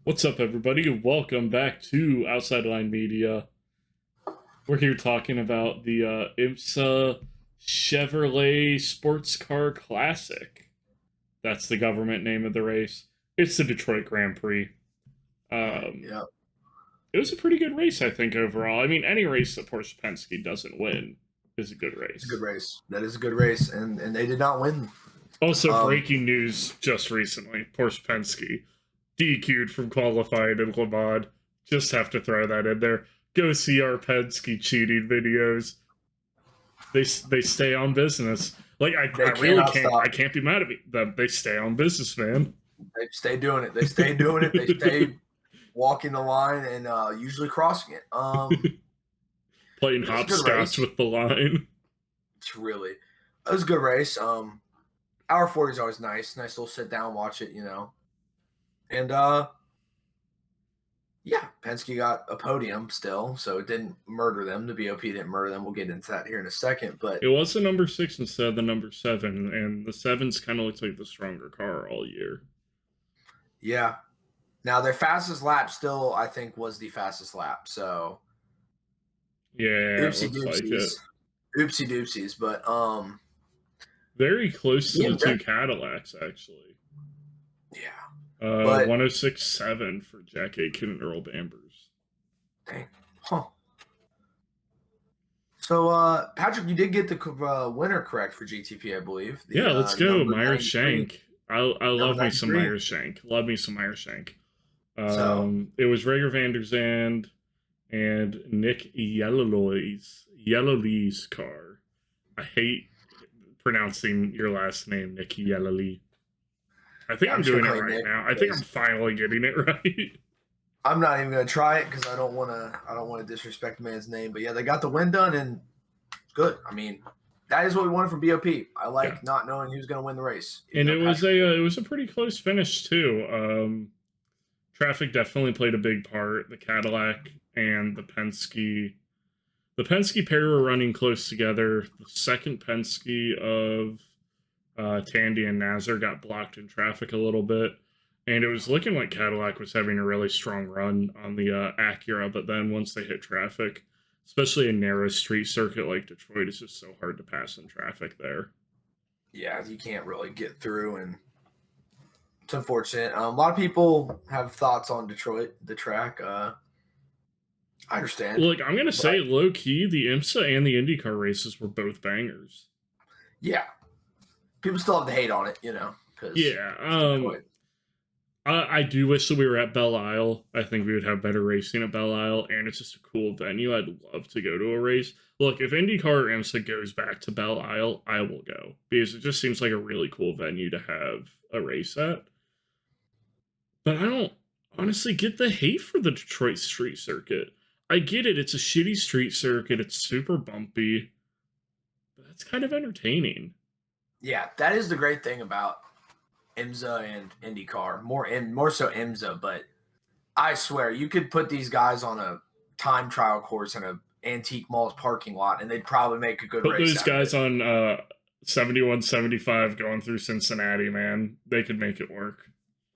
What's up, everybody? Welcome back to Outside Line Media. We're here talking about the IMSA Chevrolet Sports Car Classic. That's the government name of the race. It's the Detroit Grand Prix. Yeah, It was a pretty good race, I think, overall. I mean, any race that Porsche Penske doesn't win is a good it's a good race. race. That is a good race, and they did not win. Also, Um, breaking news just recently, Porsche Penske DQ'd from qualifying in Le Mans. Just have to throw that in there. Go see our Penske cheating videos. They stay on business. Like they I really cannot stop. I can't be mad at them. They stay on business, man. They stay doing it. They stay doing it. They stay walking the line and usually crossing it. Playing It was a good hopscotch race. with the line. It's really, it was a good race. Hour 40 is always nice. Nice little sit down, watch it, And yeah, Penske got a podium still, so it didn't murder them. The BOP didn't murder them. We'll get into that here in a second. But It was the number 6 instead of the number 7, and the 7's kind of looks like the stronger car all year. yeah, now their fastest lap still, I think, was the fastest lap. So Yeah, oopsie it looks like doopsies, it. oopsie doopsies. But Very close to yeah, the two Cadillacs, actually. yeah. 106.7 for Jack Aitken and Earl Bambers. Dang, huh? So Patrick, you did get the winner correct for GTP, I believe. Yeah, let's go, Meyer 93. Shank. I love Number me some 93. Meyer Shank. Love me some Meyer Shank. So It was Renger van der Zande and Nick Yelloly's car. I hate pronouncing your last name, Nick Yelloly. I think I'm doing it right Nick, now. I think I'm finally getting it right. I'm not even gonna try it because I don't want to disrespect the man's name. But yeah, they got the win done and good. I mean, that is what we wanted from BOP. I like not knowing who's gonna win the race. And it was a pretty close finish too. Traffic definitely played a big part. The Cadillac and the Penske pair were running close together. The second Penske of Tandy and Nazar got blocked in traffic a little bit, and it was looking like Cadillac was having a really strong run on the Acura, but then once they hit traffic, especially a narrow street circuit like Detroit, it's just so hard to pass in traffic there. Yeah, you can't really get through, and it's unfortunate. A lot of people have thoughts on Detroit, the track. I understand. Look, I'm gonna say low key, the IMSA and the IndyCar races were both bangers. Yeah, people still have the hate on it, Yeah. I do wish that we were at Belle Isle. I think we would have better racing at Belle Isle, and it's just a cool venue. I'd love to go to a race. Look, if IndyCar or IMSA goes back to Belle Isle, I will go because it just seems like a really cool venue to have a race at. But I don't honestly get the hate for the Detroit street circuit. I get it. It's a shitty street circuit. It's super bumpy. But that's kind of entertaining. Yeah, that is the great thing about IMSA and IndyCar. More so IMSA, but I swear you could put these guys on a time trial course in a antique mall's parking lot, and they'd probably make a good race. Put those guys on 71-75 going through Cincinnati, man. They could make it work.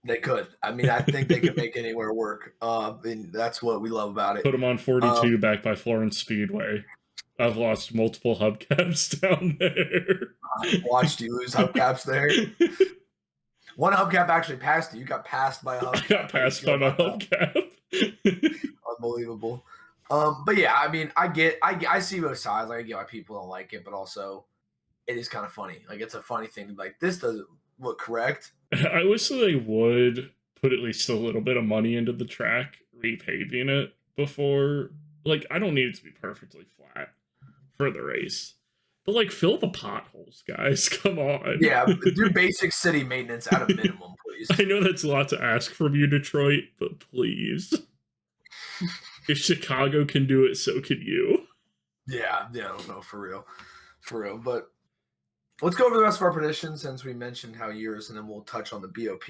They could. I mean, I think they could make anywhere work. And that's what we love about it. Put them on 42 back by Florence Speedway. I've lost multiple hubcaps down there. I watched you lose hubcaps there. One hubcap actually passed you. You got passed by a hubcap. I got passed by my hubcap. Unbelievable. But yeah, I mean, I see both sides. Like, I get why people don't like it, but also it is kind of funny. Like, it's a funny thing to be like, this doesn't look correct. I wish that they would put at least a little bit of money into the track, repaving it before. Like, I don't need it to be perfectly flat for the race. But, like, fill the potholes, guys. Come on. Yeah, do basic city maintenance at a minimum, please. I know that's a lot to ask from you, Detroit, but please. If Chicago can do it, so can you. Yeah, I don't know, for real. But let's go over the rest of our predictions since we mentioned how yours, and then we'll touch on the BOP.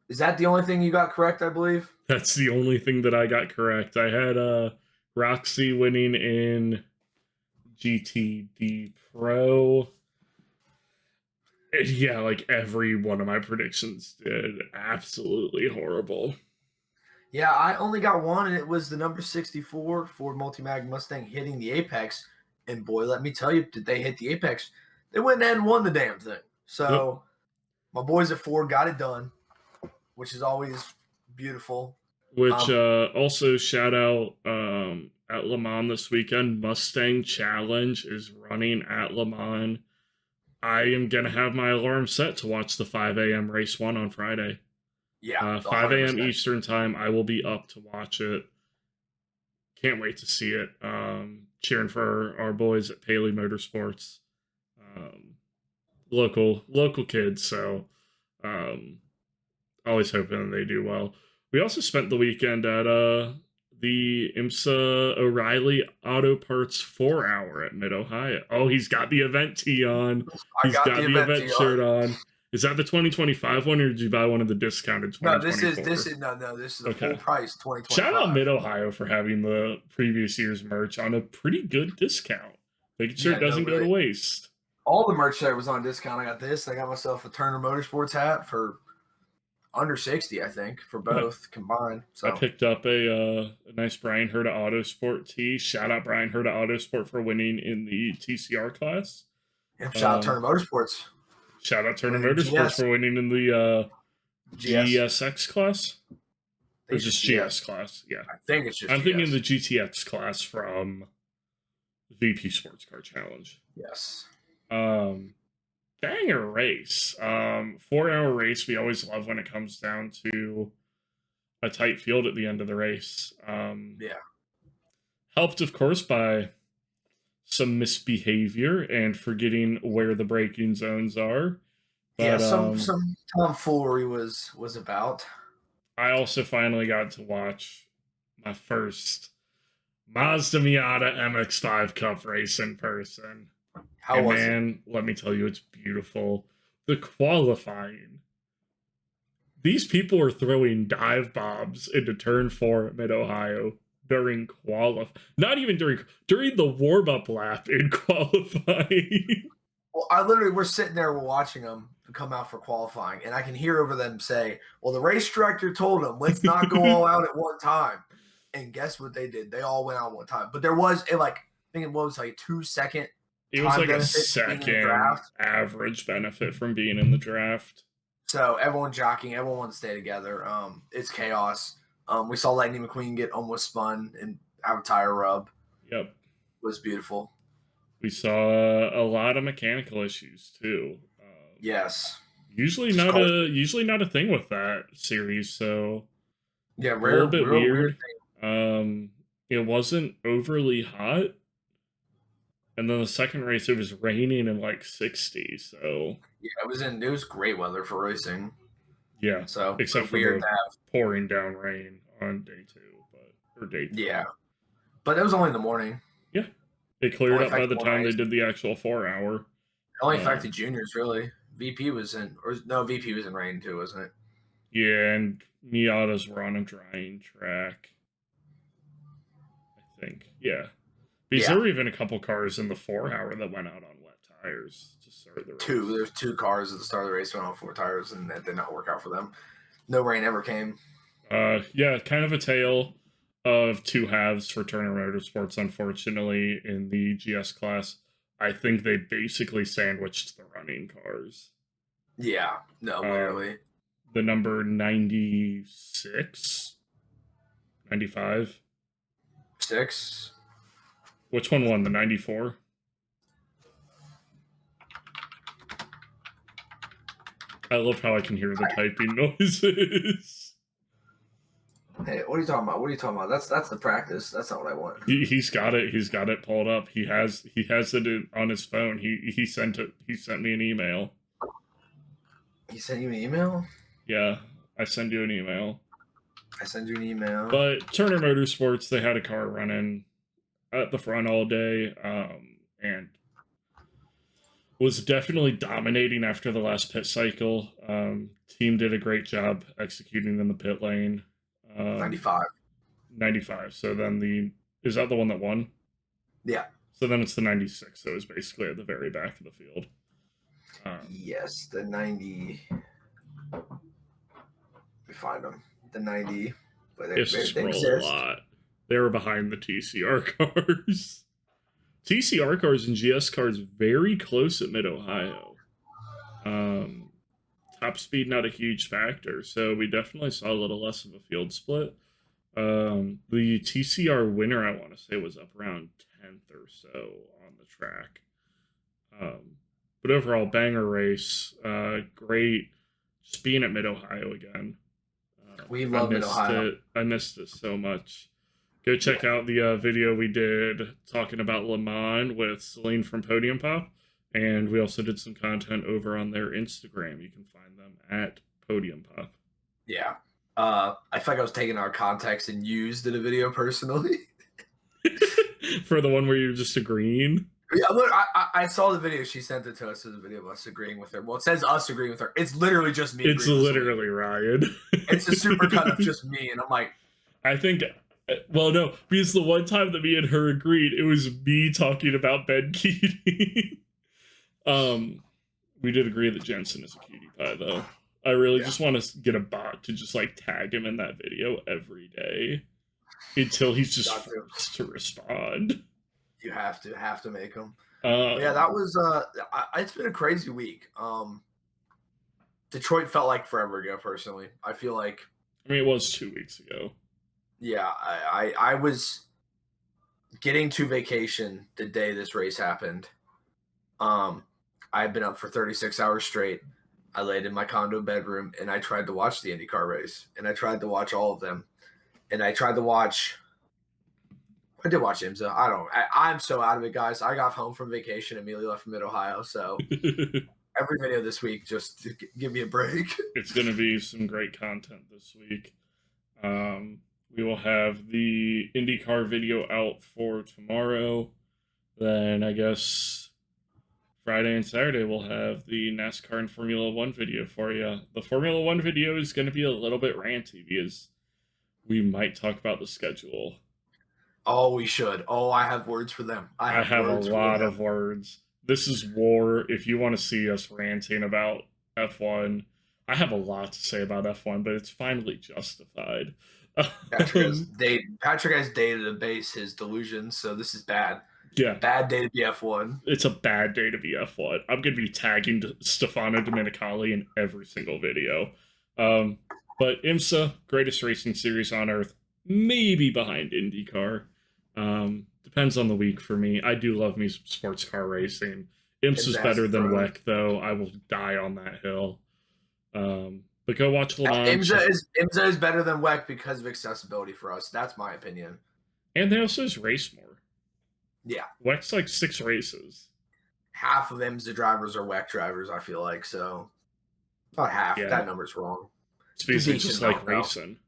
Is that the only thing you got correct, I believe? That's the only thing that I got correct. I had Roxy winning in GTD Pro. Yeah, like every one of my predictions did absolutely horrible. Yeah, I only got one, and it was the number 64 Ford Multimag Mustang hitting the apex. And boy, let me tell you, did they hit the apex? They went ahead and won the damn thing. So my boys at Ford got it done, which is always beautiful. Which also shout out at Le Mans this weekend. Mustang Challenge is running at Le Mans. I am gonna have my alarm set to watch the 5 a.m. race 1 on Friday. Yeah, 5 a.m. 100%. Eastern time. I will be up to watch it. Can't wait to see it. Cheering for our boys at Paley Motorsports. Local kids, so always hoping they do well. We also spent the weekend at the IMSA O'Reilly Auto Parts 4-hour at Mid Ohio. Oh, he's got the event tee on. He's got the event shirt on. Is that the 2025 one, or did you buy one of the discounted 2024? No, this is a full price 2025. Shout out Mid Ohio for having the previous year's merch on a pretty good discount. Making sure it doesn't go to waste. All the merch there was on discount. I got this. I got myself a Turner Motorsports hat for under 60, I think, for both combined. So I picked up a nice Brian Herta Autosport tee. Shout out Brian Herta Autosport for winning in the TCR class. And shout out Turner Motorsports. Shout out Turner Motorsports for winning in the GSX class. Or just GS class, yeah. I think it's just I'm thinking the GTX class from VP Sports Car Challenge. Yes. Banger race. 4-hour race. We always love when it comes down to a tight field at the end of the race. Helped, of course, by some misbehavior and forgetting where the braking zones are. But, some tomfoolery was about. I also finally got to watch my first Mazda Miata MX-5 Cup race in person. How was it? Let me tell you, it's beautiful. The qualifying. These people are throwing dive bombs into turn 4 at Mid-Ohio during not even during the warm-up lap in qualifying. Well, we're sitting there, we're watching them come out for qualifying, and I can hear over them say, well, the race director told them, let's not go all out at one time. And guess what they did? They all went out one time. But there was I think it was like 2-second. It was like a second average benefit from being in the draft. So everyone jockeying, everyone wants to stay together. It's chaos. We saw Lightning McQueen get almost spun and have a tire rub. Yep. It was beautiful. We saw a lot of mechanical issues too. Yes. Usually not a thing with that series, so yeah, a little bit weird. It wasn't overly hot. And then the second race, it was raining and like 60, so yeah, it was great weather for racing. Yeah, so except for the pouring down rain on day 2, yeah, but it was only in the morning. Yeah, it cleared up by the time they did the actual 4-hour. It only affected juniors really. VP was in rain too, wasn't it? Yeah, and Miatas were on a drying track, I think. Yeah. Because there were even a couple cars in the 4-hour that went out on wet tires to start the race. There's 2 cars at the start of the race went on 4 tires, and that did not work out for them. No rain ever came. Yeah, kind of a tale of 2 halves for Turner Motorsports, unfortunately, in the GS class. I think they basically sandwiched the running cars. Yeah, no, literally. The number 96? 95? 6? Which one won? The 94? I love how I can hear the typing noises. Hey, what are you talking about? That's the practice. That's not what I want. He's got it. He's got it pulled up. He has it on his phone. He sent it. He sent me an email. He sent you an email? Yeah, I send you an email. I send you an email. But Turner Motorsports, they had a car running at the front all day, and was definitely dominating after the last pit cycle. Team did a great job executing in the pit lane. 95. So then is that the one that won? Yeah. So then it's the 96. So it was basically at the very back of the field. Yes, the 90. Let me find them. The 90. But they scroll a lot. They were behind the TCR cars. TCR cars and GS cars very close at Mid-Ohio. Top speed not a huge factor, so we definitely saw a little less of a field split. The TCR winner, I want to say, was up around 10th or so on the track. But overall, banger race. Great. Just being at Mid-Ohio again. We love Mid-Ohio. I missed it so much. Go check out the video we did talking about Le Mans with Celine from Podium Pop. And we also did some content over on their Instagram. You can find them at Podium Pop. Yeah. I feel like I was taking our context and used in a video personally. For the one where you're just agreeing? Yeah, look, I saw the video. She sent it to us as a video of us agreeing with her. Well, it says us agreeing with her. It's literally just me. It's literally Ryan. It's a super cut of just me. And I'm like, I think, well, no, because the one time that me and her agreed, it was me talking about Ben Keating. We did agree that Jensen is a cutie pie, though. I really just want to get a bot to just like tag him in that video every day until he's just forced to respond. You have to make him. Yeah, that was it's been a crazy week. Detroit felt like forever ago. Personally, I feel like. I mean, it was 2 weeks ago. Yeah, I was getting to vacation the day this race happened. I had been up for 36 hours straight. I laid in my condo bedroom and I tried to watch the IndyCar race, and I tried to watch all of them, and I tried to watch. I did watch IMSA. I'm so out of it, guys. I got home from vacation, immediately left from Mid-Ohio. So every video this week, just to give me a break. It's going to be some great content this week. We will have the IndyCar video out for tomorrow. Then I guess Friday and Saturday we'll have the NASCAR and Formula One video for you. The Formula One video is going to be a little bit ranty because we might talk about the schedule. Oh, we should. Oh, I have words for them. I have a lot of words. This is war. If you want to see us ranting about F1, I have a lot to say about F1, but it's finally justified. Patrick has data to base his delusions, so this is bad. Yeah. Bad day to be F1. It's a bad day to be F1. I'm going to be tagging Stefano Domenicali in every single video. But IMSA, greatest racing series on Earth, maybe behind IndyCar. Depends on the week for me. I do love me some sports car racing. IMSA's better than WEC, though. I will die on that hill. But go watch Le Mans. IMSA is better than WEC because of accessibility for us. That's my opinion. And they also just race more. Yeah. WEC's like 6 races. Half of IMSA drivers are WEC drivers, I feel like. So, not half. Yeah. That number's wrong. It's basically just like racing.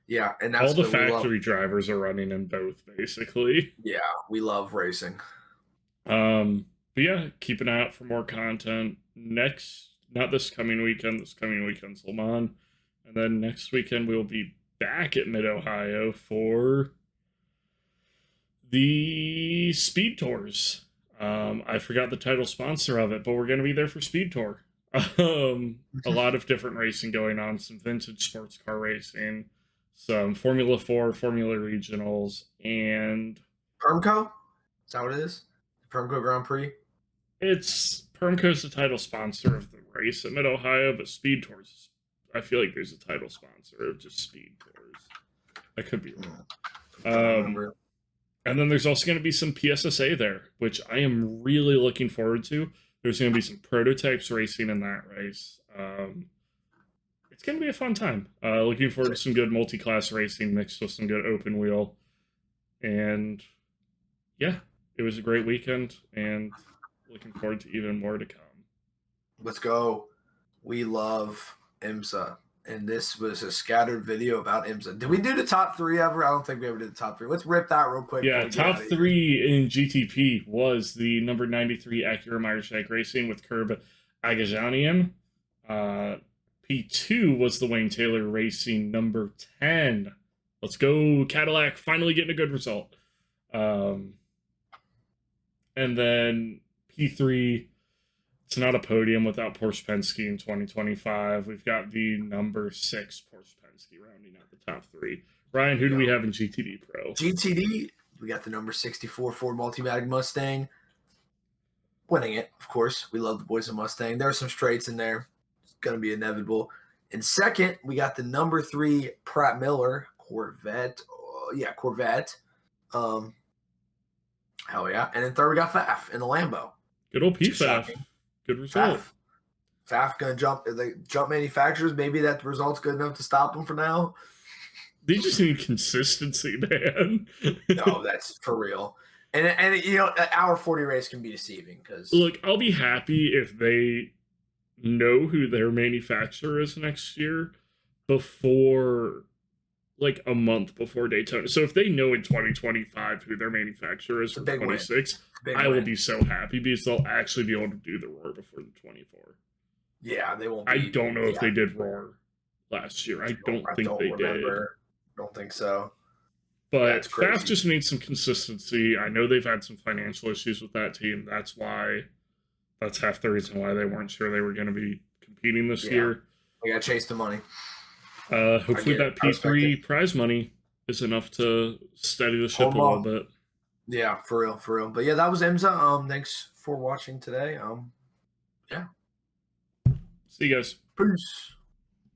Yeah, and that's all the factory drivers are running in both, basically. Yeah, we love racing. But yeah, keep an eye out for more content. Not this coming weekend. This coming weekend's Le Mans. And then next weekend we'll be back at Mid-Ohio for the Speed Tours. I forgot the title sponsor of it, but we're going to be there for Speed Tour. A lot of different racing going on, some vintage sports car racing, some Formula 4, Formula Regionals, and... Permco? Is that what it is? Permco Grand Prix? Permco's the title sponsor of the race at Mid-Ohio, but Speed Tours, I feel like there's a title sponsor of just Speed Tours. I could be wrong. And then there's also going to be some PSSA there, which I am really looking forward to. There's going to be some prototypes racing in that race. It's going to be a fun time. Looking forward to some good multi-class racing mixed with some good open wheel. And yeah, it was a great weekend, and looking forward to even more to come. Let's go. We love IMSA. And this was a scattered video about IMSA. Did we do the top 3 ever? I don't think we ever did the top 3. Let's rip that real quick. Yeah, top 3 in GTP was the number 93 Acura Meyer Shank Racing with Curb Agajanian. P2 was the Wayne Taylor Racing number 10. Let's go, Cadillac, finally getting a good result. And then P3, It's not a podium without Porsche Penske in 2025. We've got the number 6 Porsche Penske rounding out the top 3. Ryan, who do we have in GTD Pro? GTD, we got the number 64 Ford Multimatic Mustang. Winning it, of course. We love the boys of Mustang. There are some straights in there. It's going to be inevitable. In second, we got the number 3 Pratt Miller Corvette. Corvette. Hell yeah. And then third, we got Faf in the Lambo. Good old PFAF. Good result. Faf going to jump. The jump manufacturers, maybe that result's good enough to stop them for now. They just need consistency, man. No, that's for real. And you know, our 40 race can be deceiving because look, I'll be happy if they know who their manufacturer is next year before, like, a month before Daytona. So if they know in 2025 who their manufacturer is for 26, I will be so happy because they'll actually be able to do the Roar before the 24. Yeah, they won't. I don't know if they did Roar last year. I don't think they did. Don't think so. But Faf just needs some consistency. I know they've had some financial issues with that team. That's half the reason why they weren't sure they were going to be competing this year. We got to chase the money. Hopefully that P3 prize money is enough to steady the ship a little bit. Yeah, for real. But yeah, that was IMSA. Thanks for watching today. Yeah. See you guys. Peace.